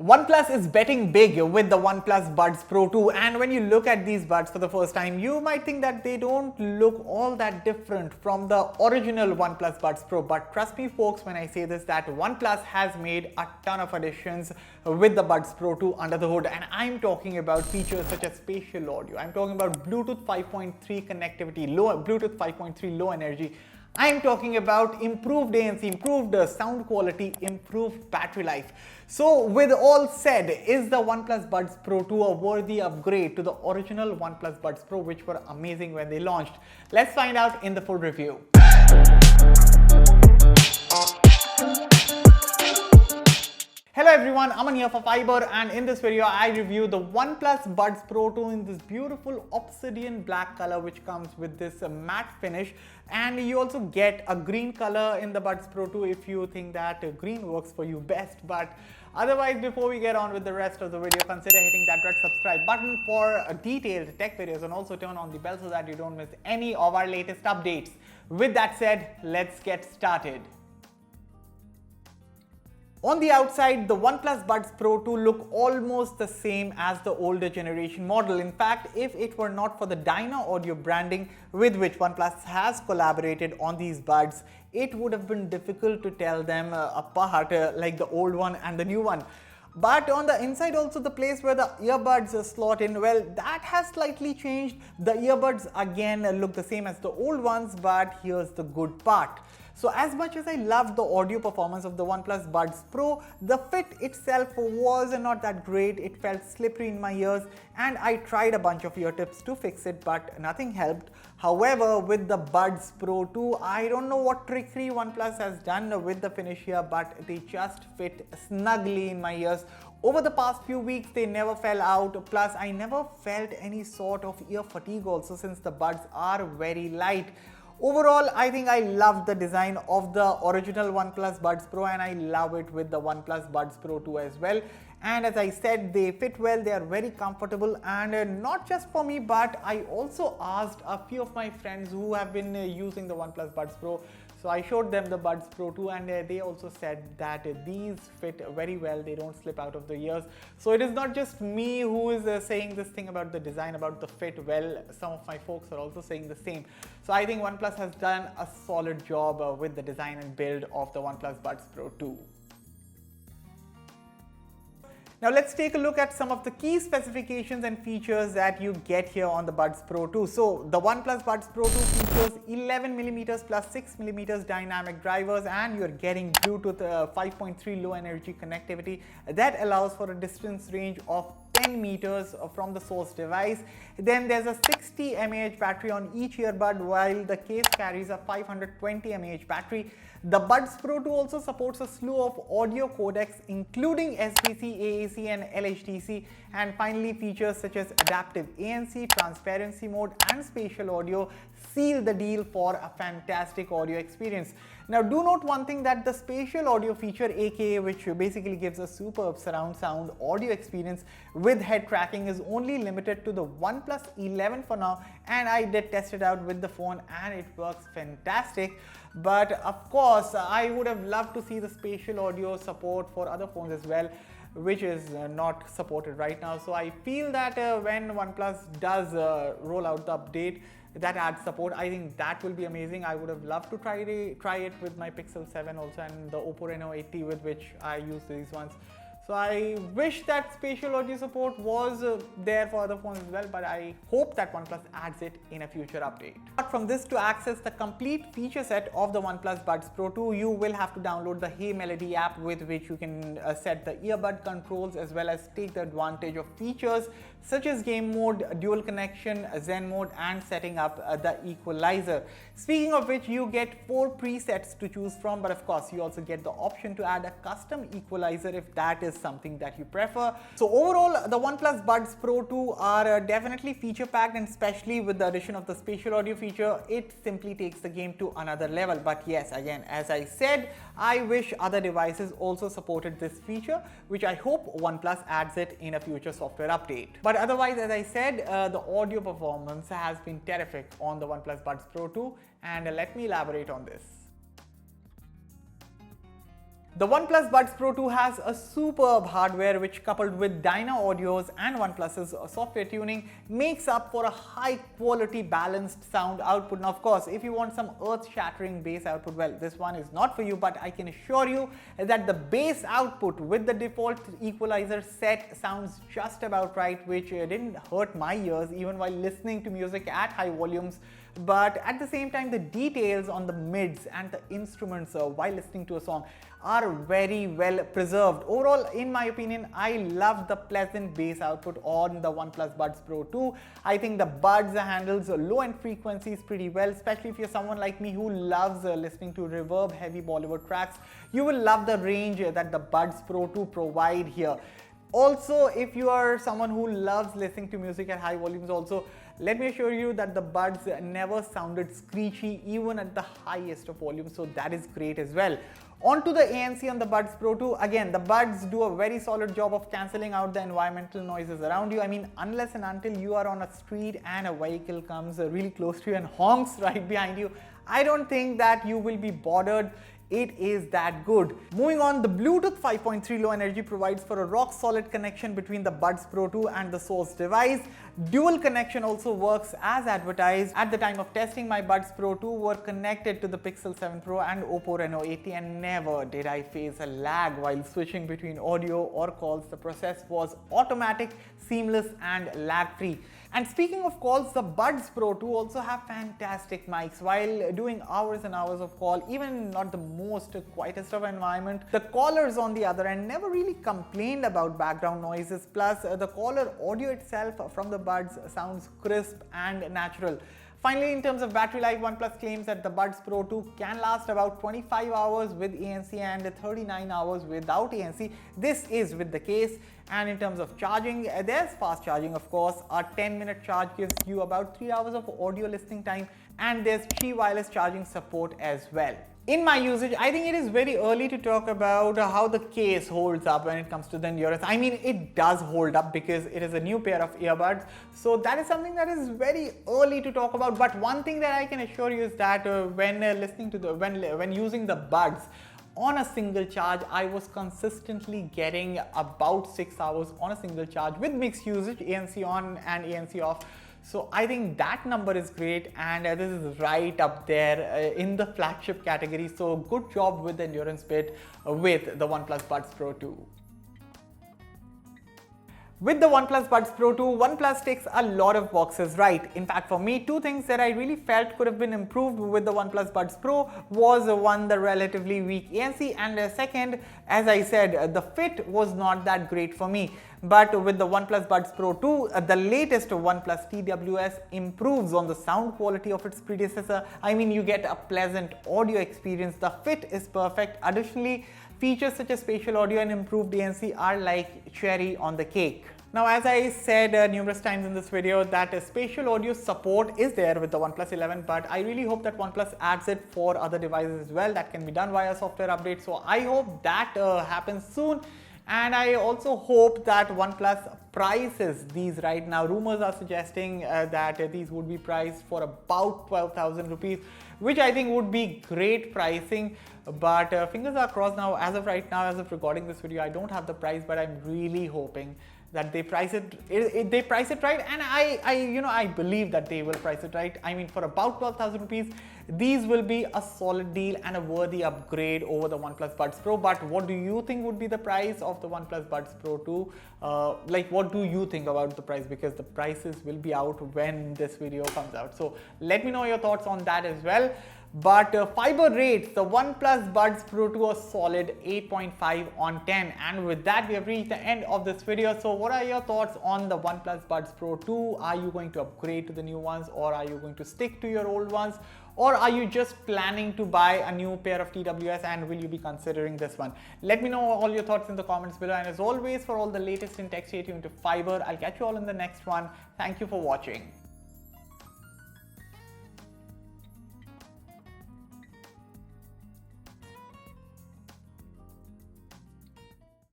OnePlus is betting big with the OnePlus Buds Pro 2, and when you look at these buds for the first time, you might think that they don't look all that different from the original OnePlus Buds Pro. But trust me folks when I say this, that OnePlus has made a ton of additions with the Buds Pro 2 under the hood, and I'm talking about features such as spatial audio. I'm talking about Bluetooth 5.3 connectivity, Bluetooth 5.3 low energy. I'm talking about improved ANC, improved sound quality, improved battery life. So with all said, is the OnePlus Buds Pro 2 a worthy upgrade to the original OnePlus Buds Pro, which were amazing when they launched? Let's find out in the full review. Hello everyone, Aman here for Fiiber, and in this video I review the OnePlus Buds Pro 2 in this beautiful obsidian black color, which comes with this matte finish, and you also get a green color in the Buds Pro 2 if you think that green works for you best. But otherwise, before we get on with the rest of the video, consider hitting that red subscribe button for detailed tech videos, and also turn on the bell so that you don't miss any of our latest updates. With that said, let's get started. On the outside, the OnePlus Buds Pro 2 look almost the same as the older generation model. In fact, if it were not for the Dyna Audio branding with which OnePlus has collaborated on these buds, it would have been difficult to tell them apart like the old one and the new one. But on the inside also, the place where the earbuds slot in, well, that has slightly changed. The earbuds again look the same as the old ones, but here's the good part. So as much as I loved the audio performance of the OnePlus Buds Pro, the fit itself was not that great. It felt slippery in my ears, and I tried a bunch of ear tips to fix it, but nothing helped. However, with the Buds Pro 2, I don't know what trickery OnePlus has done with the finish here, but they just fit snugly in my ears. Over the past few weeks, they never fell out. Plus, I never felt any sort of ear fatigue also, since the buds are very light. Overall, I think I love the design of the original OnePlus Buds Pro, and I love it with the OnePlus Buds Pro 2 as well. And as I said, they fit well, they are very comfortable, and not just for me, but I also asked a few of my friends who have been using the OnePlus Buds Pro. So I showed them the Buds Pro 2, and they also said that these fit very well, they don't slip out of the ears. So it is not just me who is saying this thing about the design, about the fit. Well, some of my folks are also saying the same. So I think OnePlus has done a solid job with the design and build of the OnePlus Buds Pro 2. Now let's take a look at some of the key specifications and features that you get here on the Buds Pro 2. So the OnePlus Buds Pro 2 features 11mm plus 6mm dynamic drivers, and you're getting Bluetooth 5.3 low energy connectivity that allows for a distance range of 10 meters from the source device. Then there's a 60 mAh battery on each earbud, while the case carries a 520 mAh battery. The Buds Pro 2 also supports a slew of audio codecs, including SBC, AAC and LHDC, and finally features such as adaptive ANC, transparency mode and spatial audio seal the deal for a fantastic audio experience. Now do note one thing, that the spatial audio feature, aka which basically gives a superb surround sound audio experience with head tracking, is only limited to the OnePlus 11 for now, and I did test it out with the phone and it works fantastic. But of course, I would have loved to see the spatial audio support for other phones as well, which is not supported right now. So I feel that when OnePlus does roll out the update that adds support, I think that will be amazing. I would have loved to try it with my Pixel 7 also, and the Oppo Reno 80 with which I use these ones. So I wish that spatial audio support was there for other phones as well, but I hope that OnePlus adds it in a future update. Apart from this, to access the complete feature set of the OnePlus Buds Pro 2, you will have to download the Hey Melody app, with which you can set the earbud controls as well as take the advantage of features such as game mode, dual connection, Zen mode, and setting up the equalizer. Speaking of which, you get 4 presets to choose from, but of course you also get the option to add a custom equalizer if that is something that you prefer. So overall, the OnePlus Buds Pro 2 are definitely feature packed, and especially with the addition of the spatial audio feature, it simply takes the game to another level. But yes, again, as I said, I wish other devices also supported this feature, which I hope OnePlus adds it in a future software update. But otherwise, as I said, the audio performance has been terrific on the OnePlus Buds Pro 2, and let me elaborate on this. The OnePlus Buds Pro 2 has a superb hardware which, coupled with Dyna Audios and OnePlus's software tuning, makes up for a high quality balanced sound output. Now of course, if you want some earth-shattering bass output, well, this one is not for you, but I can assure you that the bass output with the default equalizer set sounds just about right, which didn't hurt my ears even while listening to music at high volumes. But at the same time, the details on the mids and the instruments while listening to a song are very well preserved. Overall, in my opinion, I love the pleasant bass output on the OnePlus Buds Pro 2. I think the Buds handles low-end frequencies pretty well, especially if you're someone like me who loves listening to reverb-heavy Bollywood tracks. You will love the range that the Buds Pro 2 provide here. Also, if you are someone who loves listening to music at high volumes also, let me assure you that the Buds never sounded screechy even at the highest of volumes, so that is great as well. Onto the ANC on the Buds Pro 2, again, the Buds do a very solid job of cancelling out the environmental noises around you. I mean, unless and until you are on a street and a vehicle comes really close to you and honks right behind you, I don't think that you will be bothered. It is that good. Moving on, the Bluetooth 5.3 low energy provides for a rock solid connection between the Buds Pro 2 and the source device. Dual connection also works as advertised. At the time of testing, my Buds Pro 2 were connected to the Pixel 7 Pro and Oppo Reno 80, and never did I face a lag while switching between audio or calls. The process was automatic, seamless and lag free. And speaking of calls, the Buds Pro 2 also have fantastic mics. While doing hours and hours of call, even not the most quietest of environment, the callers on the other end never really complained about background noises. Plus, the caller audio itself from the Buds sounds crisp and natural. Finally, in terms of battery life, OnePlus claims that the Buds Pro 2 can last about 25 hours with ANC and 39 hours without ANC. This is with the case. And in terms of charging, there's fast charging, of course. A 10-minute charge gives you about 3 hours of audio listening time, and there's Qi wireless charging support as well. In my usage, I think it is very early to talk about how the case holds up when it comes to the endurance. I mean, it does hold up because it is a new pair of earbuds. So that is something that is very early to talk about. But one thing that I can assure you is that when using the Buds on a single charge, I was consistently getting about 6 hours on a single charge with mixed usage, ANC on and ANC off. So I think that number is great, and this is right up there in the flagship category. So good job with the endurance bit with the OnePlus Buds Pro 2. With the OnePlus Buds Pro 2, OnePlus ticks a lot of boxes right. In fact, for me, two things that I really felt could have been improved with the OnePlus Buds Pro was one, the relatively weak ANC, and second, as I said, the fit was not that great for me. But with the OnePlus Buds Pro 2, the latest OnePlus TWS improves on the sound quality of its predecessor. I mean, you get a pleasant audio experience. The fit is perfect. Additionally, features such as spatial audio and improved ANC are like cherry on the cake. Now, as I said numerous times in this video, that spatial audio support is there with the OnePlus 11, but I really hope that OnePlus adds it for other devices as well. That can be done via software update. So I hope that happens soon. And I also hope that OnePlus prices these right now. Rumors are suggesting that these would be priced for about 12,000 rupees, which I think would be great pricing. But fingers are crossed now. As of right now, as of recording this video, I don't have the price, but I'm really hoping that they price it right, and I believe that they will price it right. I mean, for about 12,000 rupees, these will be a solid deal and a worthy upgrade over the OnePlus Buds Pro. But what do you think would be the price of the OnePlus Buds Pro 2? Like, what do you think about the price? Because the prices will be out when this video comes out. So let me know your thoughts on that as well. But Fiiber rates the OnePlus Buds Pro 2 a solid 8.5 on 10. And with that, we have reached the end of this video. So what are your thoughts on the OnePlus Buds Pro 2? Are you going to upgrade to the new ones, or are you going to stick to your old ones? Or are you just planning to buy a new pair of TWS, and will you be considering this one? Let me know all your thoughts in the comments below. And as always, for all the latest in tech, stay tuned to Fiiber. I'll catch you all in the next one. Thank you for watching.